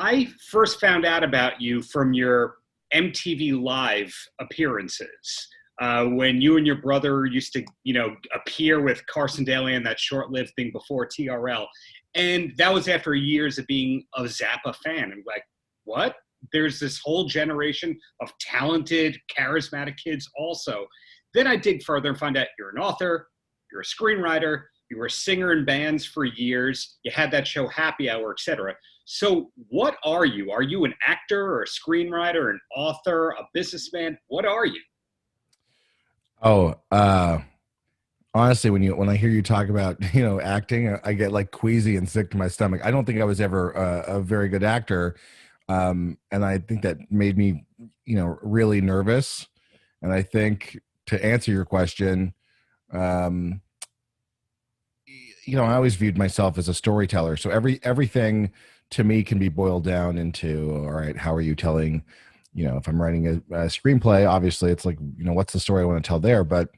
I first found out about you from your MTV Live appearances. When you and your brother used to, appear with Carson Daly in that short-lived thing before TRL. And that was after years of being a Zappa fan. I'm like, what? There's this whole generation of talented, charismatic kids also. Then I dig further and find out you're an author, you're a screenwriter, you were a singer in bands for years, you had that show Happy Hour, etc. So what are you? Are you an actor or a screenwriter, an author, a businessman? What are you? Oh, honestly, when I hear you talk about, acting, I get like queasy and sick to my stomach. I don't think I was ever a very good actor. And I think that made me, really nervous. And I think to answer your question, I always viewed myself as a storyteller. So everything to me can be boiled down into, all right, how are you telling, if I'm writing a screenplay, obviously it's like, what's the story I want to tell there? But,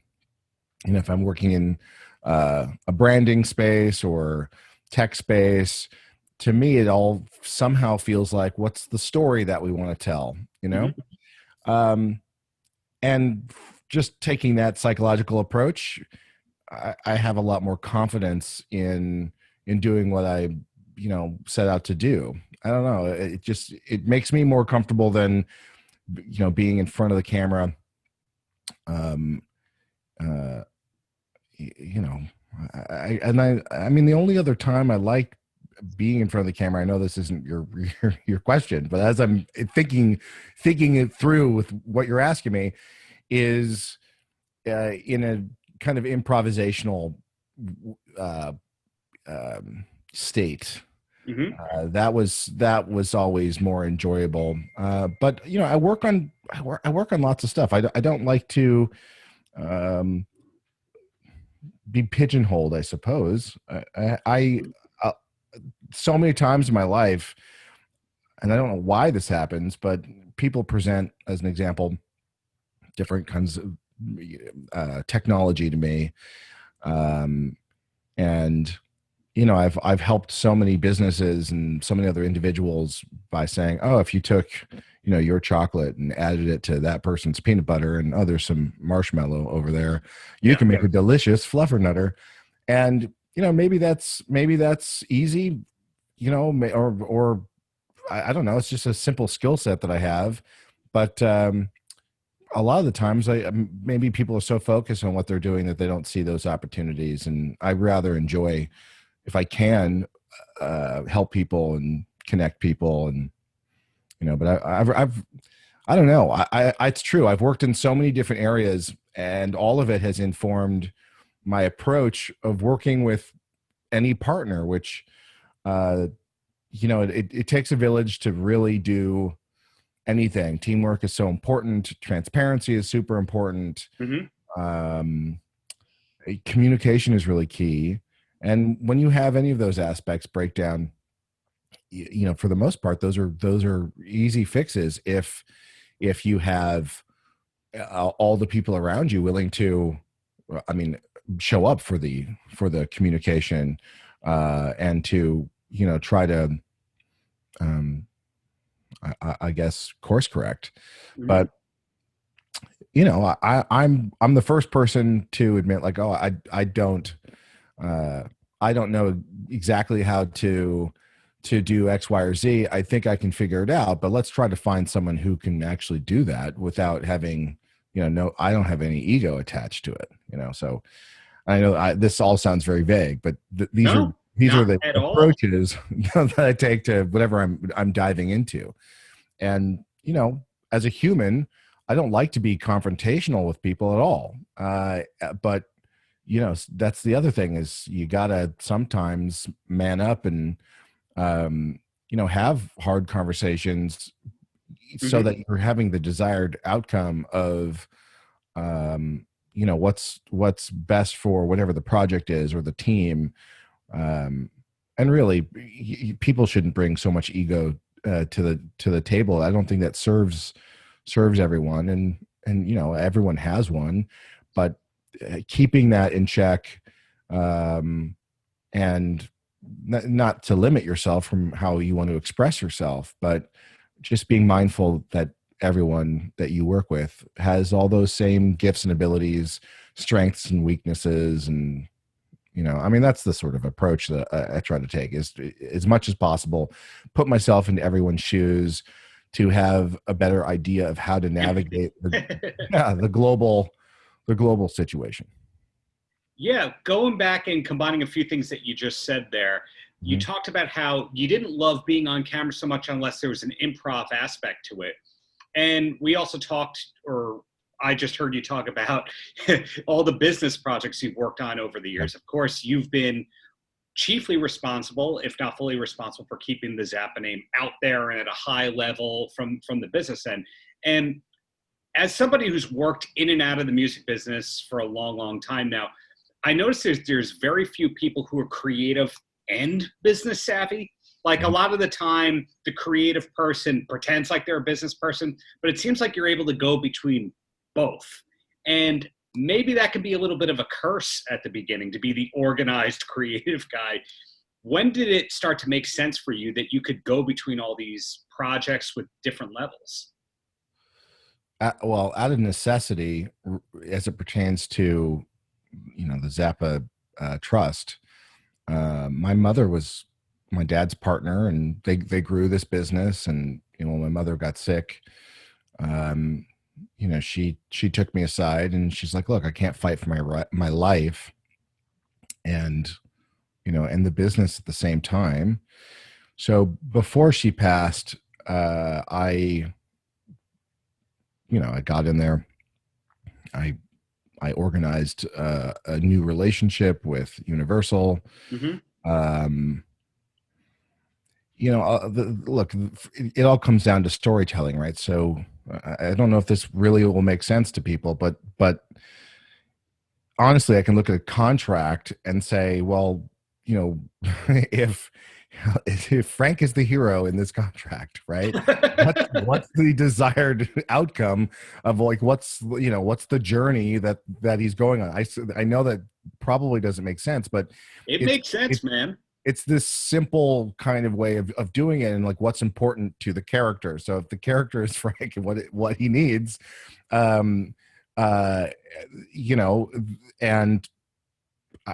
if I'm working in a branding space or tech space, to me, it all somehow feels like, what's the story that we want to tell, and just taking that psychological approach, I have a lot more confidence in doing what I, set out to do. I don't know. It makes me more comfortable than, being in front of the camera. I mean, the only other time I like being in front of the camera, I know this isn't your question, but as I'm thinking it through with what you're asking me, is in a kind of improvisational state. Mm-hmm. That was always more enjoyable. But I work on lots of stuff. I don't like to be pigeonholed, I suppose. I so many times in my life, and I don't know why this happens, but people present, as an example, different kinds of technology to me, and I've helped so many businesses and so many other individuals by saying, oh, if you took your chocolate and added it to that person's peanut butter, and there's some marshmallow over there, you can make a delicious fluffernutter. And maybe that's easy, or I don't know, it's just a simple skill set that I have. But a lot of the times maybe people are so focused on what they're doing that they don't see those opportunities, and I rather enjoy, if I can, help people and connect people. And but I don't know, it's true, I've worked in so many different areas, and all of it has informed my approach of working with any partner, which it takes a village to really do anything. Teamwork is so important. Transparency is super important. Mm-hmm. Communication is really key. And when you have any of those aspects break down, for the most part, those are easy fixes if you have all the people around you willing to, show up for the communication, and to try to I guess course correct. Mm-hmm. But I'm the first person to admit, like, oh, I don't know exactly how to do X, Y, or Z. I think I can figure it out, but let's try to find someone who can actually do that without having, I don't have any ego attached to it, so I know this all sounds very vague, but these are the approaches that I take to whatever I'm diving into. And, as a human, I don't like to be confrontational with people at all. But, that's the other thing, is you gotta sometimes man up and, have hard conversations, mm-hmm. so that you're having the desired outcome of, what's best for whatever the project is or the team. And really, people shouldn't bring so much ego to the table. I don't think that serves everyone, and everyone has one, but keeping that in check, and not to limit yourself from how you want to express yourself, but just being mindful that everyone that you work with has all those same gifts and abilities, strengths and weaknesses. And, I mean, that's the sort of approach that I try to take, is as much as possible, put myself into everyone's shoes to have a better idea of how to navigate the global situation. Yeah, going back and combining a few things that you just said there, you Mhm. talked about how you didn't love being on camera so much unless there was an improv aspect to it. And we also talked, or I just heard you talk about all the business projects you've worked on over the Yep. years. Of course, you've been chiefly responsible, if not fully responsible, for keeping the Zappa name out there and at a high level from the business end. And as somebody who's worked in and out of the music business for a long, long time now, I noticed there's very few people who are creative and business savvy. Like a Mhm. lot of the time, the creative person pretends like they're a business person, but it seems like you're able to go between both. And maybe that can be a little bit of a curse at the beginning to be the organized creative guy. When did it start to make sense for you that you could go between all these projects with different levels? Well, out of necessity, as it pertains to, the Zappa trust, my mother was my dad's partner, and they grew this business. And when my mother got sick, um, she took me aside and she's like, "Look, I can't fight for my life and and the business at the same time." So before she passed, I got in there. I I organized a new relationship with Universal. Hmm. Um, look, it all comes down to storytelling, right? So I don't know if this really will make sense to people, but honestly, I can look at a contract and say, well, if if Frank is the hero in this contract, right? What's the desired outcome of, like, what's the journey that he's going on? I know that probably doesn't make sense, but It it's makes sense, it's man. it's this simple kind of way of doing it, and like what's important to the character. So if the character is Frank and what he needs, um uh you know and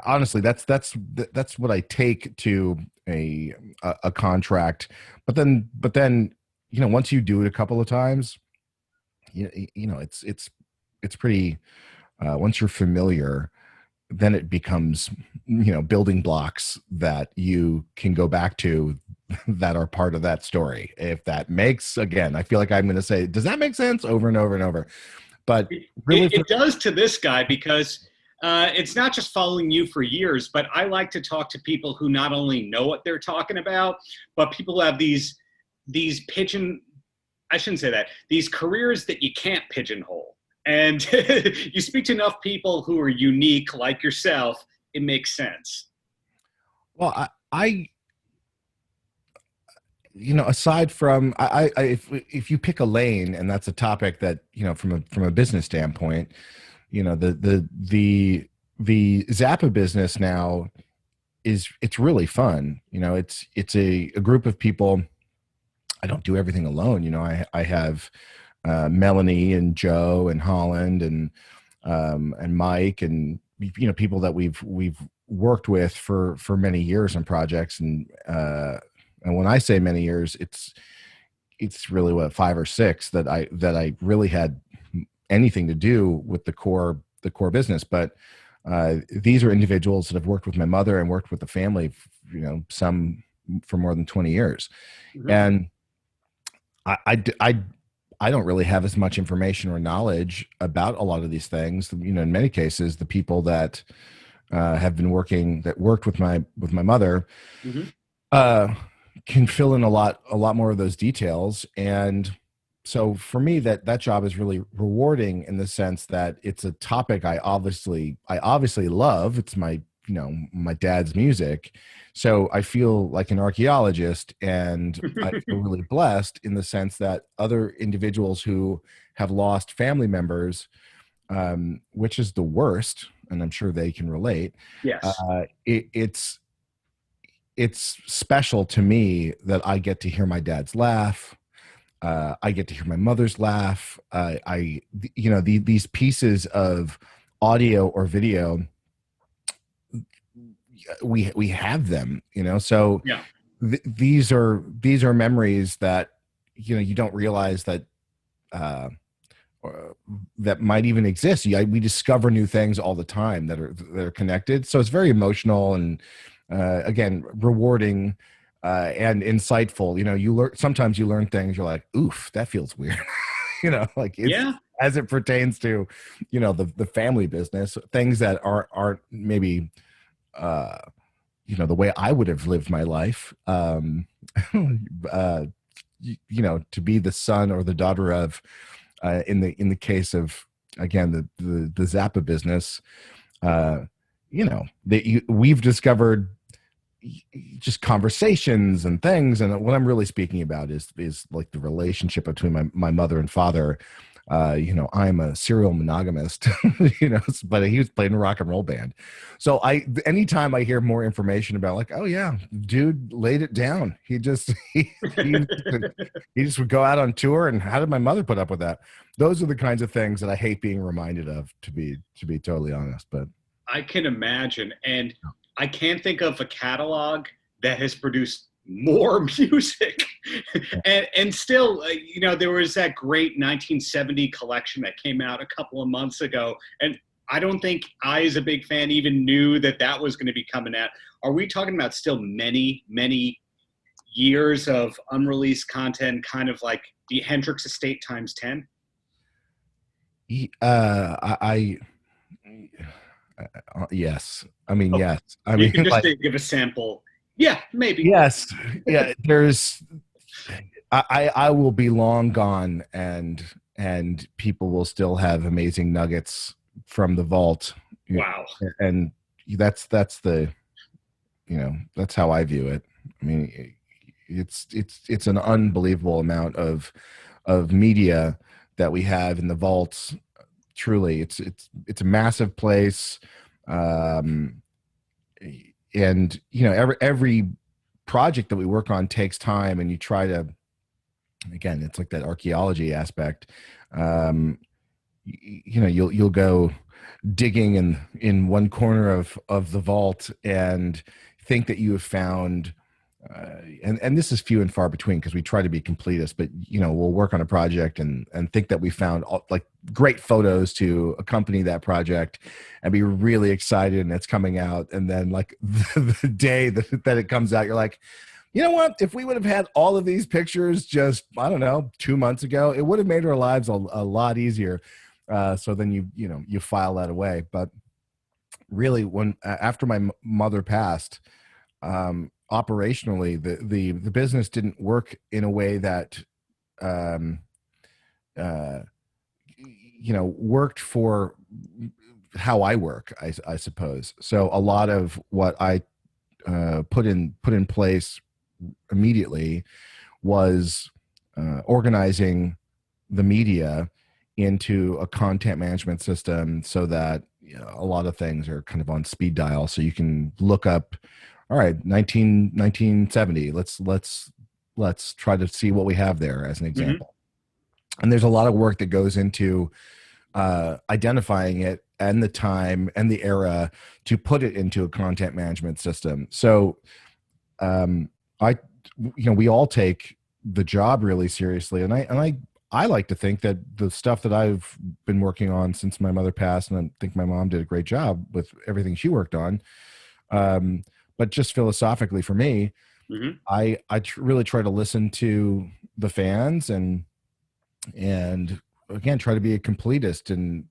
honestly, that's what I take to a contract. But then once you do it a couple of times, it's pretty, once you're familiar, then it becomes, building blocks that you can go back to that are part of that story. If that makes, again, I feel like I'm going to say, does that make sense, over and over and over? But It, really, it does to this guy because it's not just following you for years, but I like to talk to people who not only know what they're talking about, but people who have these pigeon. I shouldn't say that. These careers that you can't pigeonhole, and you speak to enough people who are unique, like yourself, it makes sense. well, I aside from, if you pick a lane, and that's a topic that, from a business standpoint, the Zappa business now it's really fun. It's a group of people. I don't do everything alone. I have Melanie and Joe and Holland and Mike, and people that we've worked with for many years on projects. And when I say many years, it's really, what, 5 or 6 that I really had anything to do with the core business. But these are individuals that have worked with my mother and worked with the family, some for more than 20 years. Mhm. And I don't really have as much information or knowledge about a lot of these things. In many cases, the people that have been worked with my mother, Mhm. uh, can fill in a lot more of those details. And so for me, that job is really rewarding, in the sense that it's a topic I obviously love. It's my dad's music. So I feel like an archaeologist, and I feel really blessed in the sense that other individuals who have lost family members, which is the worst, and I'm sure they can relate. Yes. It's it's special to me that I get to hear my dad's laugh. I get to hear my mother's laugh. These pieces of audio or video, we have them, so Yeah. these are memories that, you don't realize that, uh, that might even exist. We discover new things all the time that are connected. So it's very emotional and, again, rewarding, and insightful. Sometimes you learn things. You're like, oof, that feels weird. Like it's, Yeah. as it pertains to, the family business, things that aren't maybe, the way I would have lived my life. To be the son or the daughter of, in the case of, again, the Zappa business, we've discovered just conversations and things. And what I'm really speaking about is like the relationship between my mother and father. I'm a serial monogamist, but he was playing a rock and roll band. So anytime I hear more information about, like, oh yeah, dude laid it down. He just, he just would go out on tour. And how did my mother put up with that? Those are the kinds of things that I hate being reminded of, to be totally honest. But I can imagine. And I can't think of a catalog that has produced more music. and still, there was that great 1970 collection that came out a couple of months ago. And I don't think I, as a big fan, even knew that was going to be coming out. Are we talking about still many, many years of unreleased content, kind of like the Hendrix estate times 10? Yes. I mean, Okay. yes. I You mean, can just like, give a sample. Yeah, maybe. yes. Yeah. I will be long gone, and people will still have amazing nuggets from the vault. Wow. And that's that's how I view it. I mean, it's an unbelievable amount of media that we have in the vaults. Truly, it's a massive place. And every project that we work on takes time, and you try to, again, it's like that archaeology aspect. You'll go digging in one corner of the vault and think that you have found, and this is few and far between, because we try to be completists, but we'll work on a project and think that we found like great photos to accompany that project and be really excited, and it's coming out, and then like the day that it comes out, you're like, you know what, if we would have had all of these pictures just, I don't know, 2 months ago, it would have made our lives a lot easier. So then you file that away. But really, after my mother passed, operationally, the business didn't work in a way that worked for how I work, I suppose. So a lot of what I put in place immediately was organizing the media into a content management system, so that a lot of things are kind of on speed dial, so you can look up, all right, 1970, let's try to see what we have there as an example. Mm-hmm. And there's a lot of work that goes into identifying it and the time and the era to put it into a content management system. So we all take the job really seriously, and I like to think that the stuff that I've been working on since my mother passed, and I think my mom did a great job with everything she worked on. But just philosophically for me, mm-hmm. I really try to listen to the fans and again, try to be a completist and,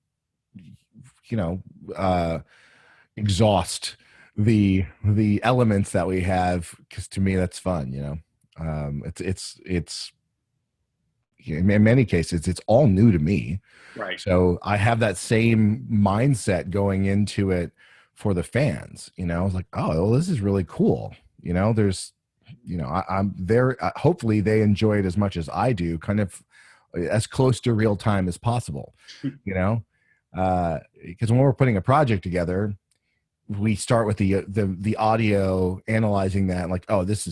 exhaust the elements that we have. 'Cause to me, that's fun. It's in many cases, it's all new to me. Right. So I have that same mindset going into it for the fans. I was like, oh, well, this is really cool. There's, I'm there. Hopefully they enjoy it as much as I do, kind of as close to real time as possible, because when we're putting a project together, we start with the audio, analyzing that, like, oh, this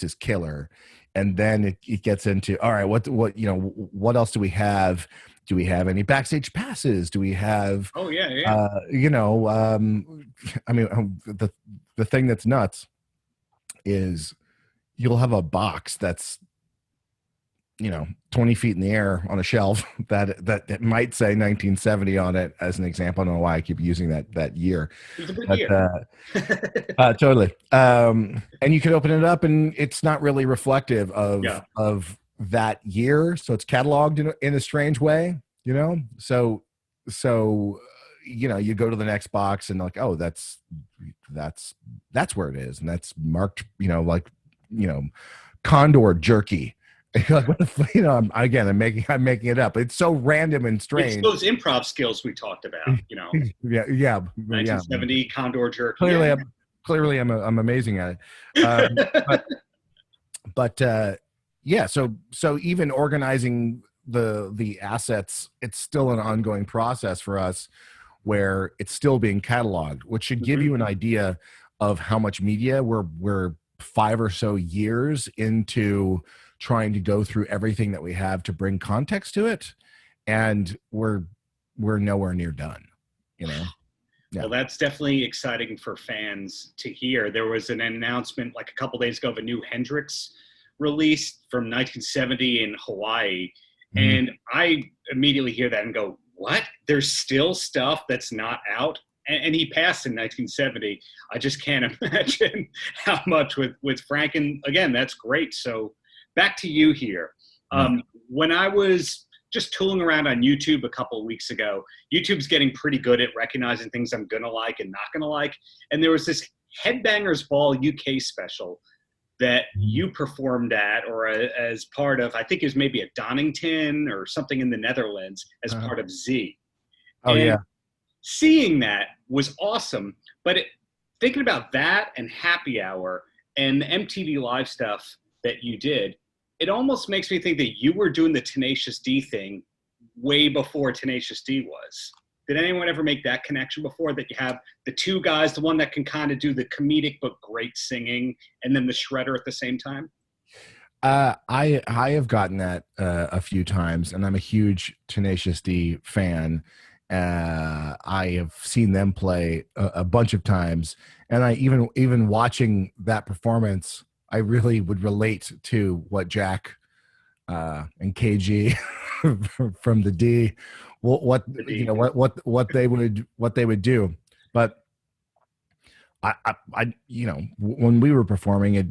is killer, and then it gets into, all right, what what else do we have? Do we have any backstage passes? Do we have Oh yeah, yeah. I mean, the thing that's nuts is you'll have a box that's 20 feet in the air on a shelf that might say 1970 on it, as an example. I don't know why I keep using that year, It was a good but year. totally. And you can open it up and it's not really reflective Yeah. of that year, so it's cataloged in a strange way, so you go to the next box and like, oh, that's where it is, and that's marked, like, you know condor jerky. Like, what I'm making it up. It's so random and It's strange. those improv skills we talked about, Yeah. 1970 Condor Jerky. Clearly, Yeah. I'm amazing at it. But yeah. So even organizing the assets, it's still an ongoing process for us, where it's still being cataloged, which should give Mhm. you an idea of how much media we're 5 or so years into trying to go through everything that we have to bring context to it, and we're nowhere near done. Yeah. Well, that's definitely exciting for fans to hear. There was an announcement like a couple days ago of a new Hendrix release from 1970 in Hawaii. Mhm. And I immediately hear that and go, what? There's still stuff that's not out? And he passed in 1970. I just can't imagine how much with Frank. And again, that's great. So back to you here. Yeah. When I was just tooling around on YouTube a couple of weeks ago, YouTube's getting pretty good at recognizing things I'm gonna like and not gonna like. And there was this Headbangers Ball UK special that you performed at, or as part of, I think it was maybe at Donington or something in the Netherlands, as part of Z. Oh And yeah. seeing that was awesome. But thinking about that and Happy Hour and the MTV Live stuff that you did, it almost makes me think that you were doing the Tenacious D thing way before Tenacious D was. Did anyone ever make that connection before, that you have the two guys, the one that can kind of do the comedic but great singing, and then the shredder at the same time? I have gotten that a few times, and I'm a huge Tenacious D fan. I have seen them play a bunch of times, and I even watching that performance, I really would relate to what Jack and KG from the D, what The you D. know what they would do. But I when we were performing it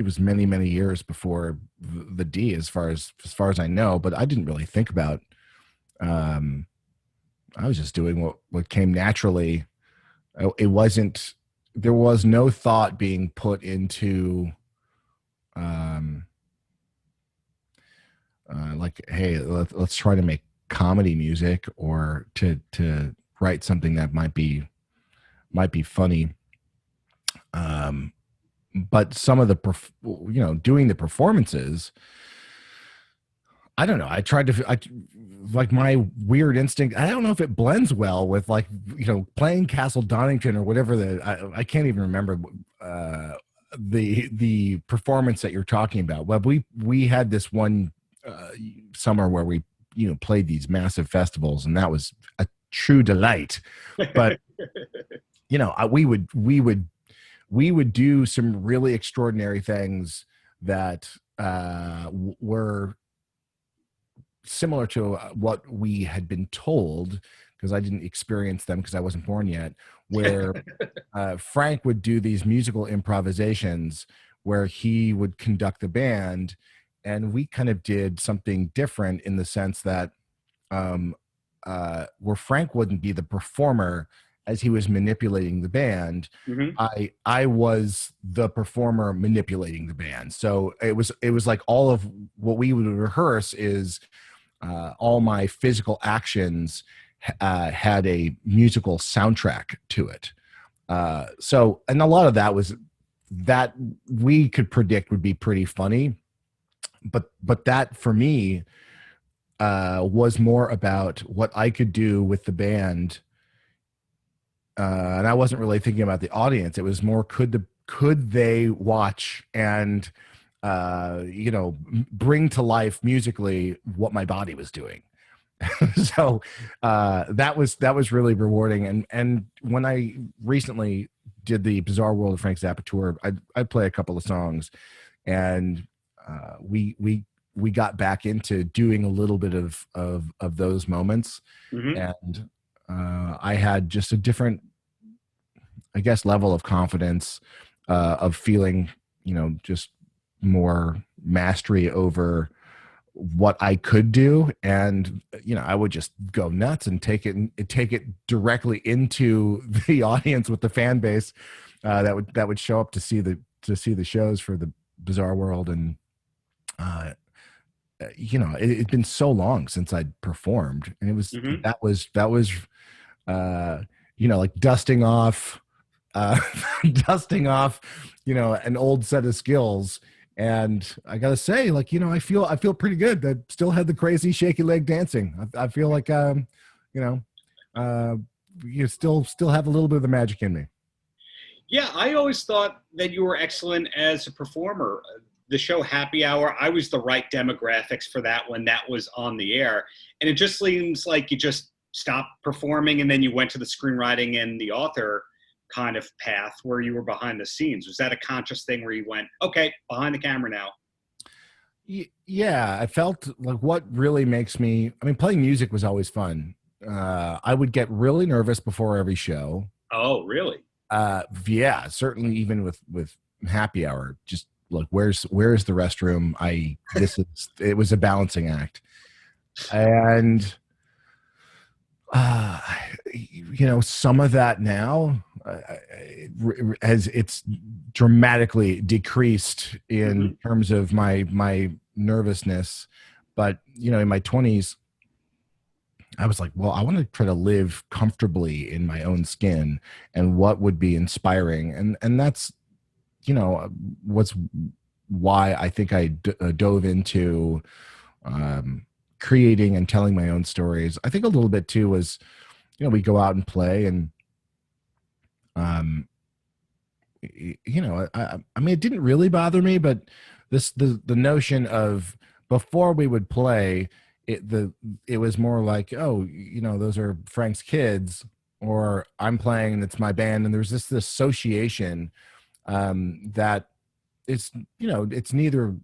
was many years before the D, as far as I know. But I didn't really think about. Um, I was just doing what came naturally. It wasn't. There was no thought being put into. Like, hey, let's try to make comedy music, or to write something that might be funny. But some of the doing the performances, I don't know, I tried to like, my weird instinct, I don't know if it blends well with, like, playing Castle Donington or whatever. I can't even remember the performance that you're talking about. But we had this one summer where we played these massive festivals, and that was a true delight. But we would do some really extraordinary things that were similar to what we had been told, because I didn't experience them because I wasn't born yet, where Frank would do these musical improvisations where he would conduct the band, and we kind of did something different, in the sense that where Frank wouldn't be the performer as he was manipulating the band. Mm-hmm. I was the performer manipulating the band. So it was like, all of what we would rehearse is all my physical actions had a musical soundtrack to it. So, and a lot of that was that we could predict would be pretty funny, but that for me was more about what I could do with the band and I wasn't really thinking about the audience. It was more, could they watch and bring to life musically what my body was doing. So that was really rewarding. And when I recently did the Bizarre World of Frank Zappa tour, I'd play a couple of songs, and we got back into doing a little bit of those moments. Mm-hmm. And I had just a different, I guess, level of confidence, of feeling, just more mastery over what I could do. And I would just go nuts and take it directly into the audience with the fan base that would show up to see the shows for the Bizarre World. And it'd been so long since I'd performed, and it was Mm-hmm. that was like dusting off uh dusting off an old set of skills. And I gotta say, like, I feel pretty good. I still had the crazy shaky leg dancing. I feel like you still have a little bit of the magic in me. Yeah, I always thought that you were excellent as a performer. The show Happy Hour, I was the right demographics for that when that was on the air. And it just seems like you just stopped performing and then you went to the screenwriting and the author kind of path where you were behind the scenes. Was that a conscious thing where you went, okay, behind the camera now? Yeah, I felt like what really makes me, I mean, playing music was always fun. I would get really nervous before every show. Oh, really? Yeah, certainly even with Happy Hour, just like, where's the restroom? It was a balancing act. And some of that now as it's dramatically decreased in terms of my nervousness. But in my 20s, I was like, well, I want to try to live comfortably in my own skin, and what would be inspiring. And that's what's why I think I dove into creating and telling my own stories. I think a little bit too was, we go out and play, and I mean, it didn't really bother me, but the notion of, before we would play, it was more like, oh, those are Frank's kids, or I'm playing and it's my band. And there's this association that it's it's neither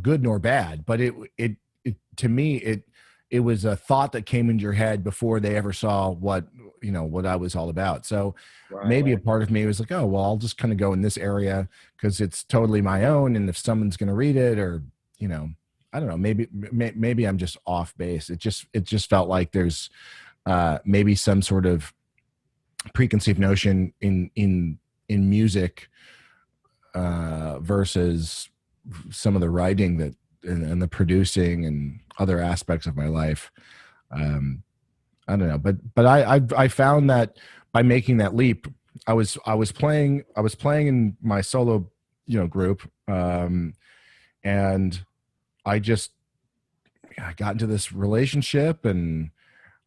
good nor bad, but it to me, it was a thought that came into your head before they ever saw what I was all about. So maybe a part of me was like, oh, well, I'll just kind of go in this area because it's totally my own, and if someone's going to read it, or I don't know, maybe I'm just off base. It just felt like there's maybe some sort of preconceived notion in music versus some of the writing that and the producing and other aspects of my life. I don't know, but I found that by making that leap, I was playing in my solo group, and I got into this relationship, and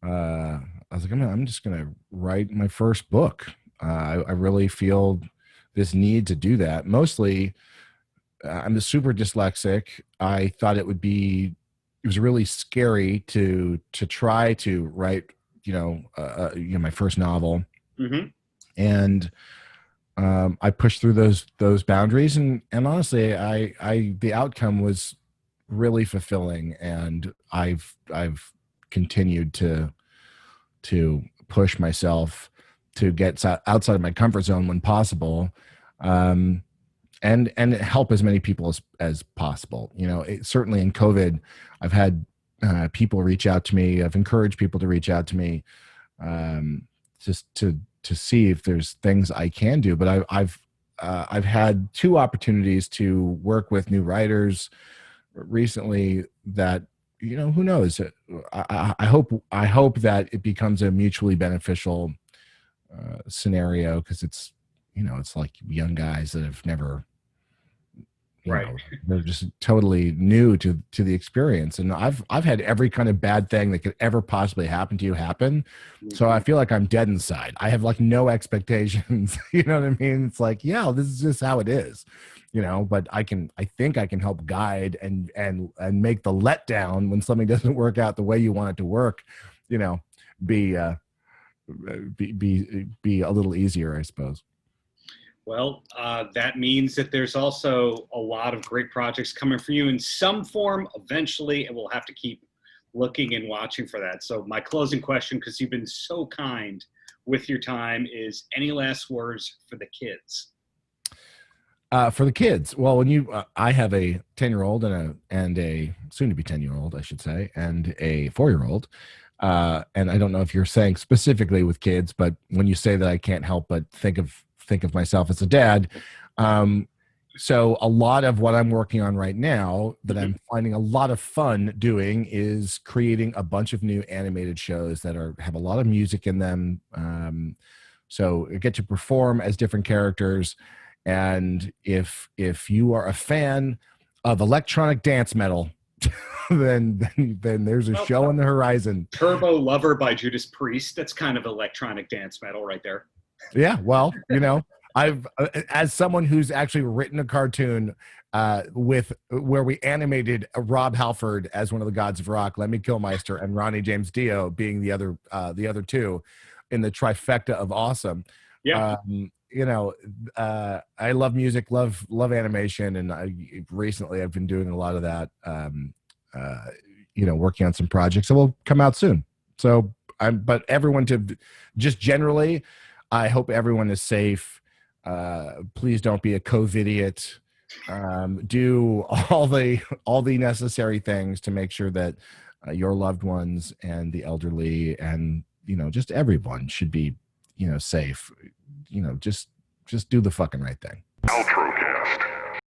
I was like, I'm just gonna write my first book. I really feel this need to do that. Mostly, I'm a super dyslexic. I thought it was really scary to try to write, my first novel. Mm-hmm. And I pushed through those boundaries, and honestly, the outcome was really fulfilling, and I've continued to push myself to get outside of my comfort zone when possible. And help as many people as possible. Certainly in COVID, I've had people reach out to me. I've encouraged people to reach out to me, just to see if there's things I can do. But I've had 2 opportunities to work with new writers recently that, who knows? I hope that it becomes a mutually beneficial scenario, because it's like young guys that have never Right. they're just totally new to the experience. And I've had every kind of bad thing that could ever possibly happen to you happen. So I feel like I'm dead inside. I have like no expectations. You know what I mean? It's like, yeah, this is just how it is, but I think I can help guide and make the letdown when something doesn't work out the way you want it to work, be be a little easier, I suppose. Well, that means that there's also a lot of great projects coming for you in some form eventually, and we'll have to keep looking and watching for that. So my closing question, because you've been so kind with your time, is any last words for the kids? For the kids, well, when I have a 10-year-old and a soon-to-be 10-year-old, I should say, and a 4-year-old. And I don't know if you're saying specifically with kids, but when you say that, I can't help but think of myself as a dad. So a lot of what I'm working on right now that I'm finding a lot of fun doing is creating a bunch of new animated shows that have a lot of music in them. So I get to perform as different characters. And if you are a fan of electronic dance metal, then there's a show on the horizon. Turbo Lover by Judas Priest. That's kind of electronic dance metal right there. Yeah, well, I've as someone who's actually written a cartoon where we animated Rob Halford as one of the gods of rock, Lemmy Kilmister, and Ronnie James Dio being the other two in the trifecta of awesome. Yeah. I love music, love animation, and recently I've been doing a lot of that. Working on some projects that will come out soon. So but everyone just generally, I hope everyone is safe. Please don't be a COVID-idiot. Do all the necessary things to make sure that your loved ones and the elderly and just everyone should be safe. Just do the fucking right thing.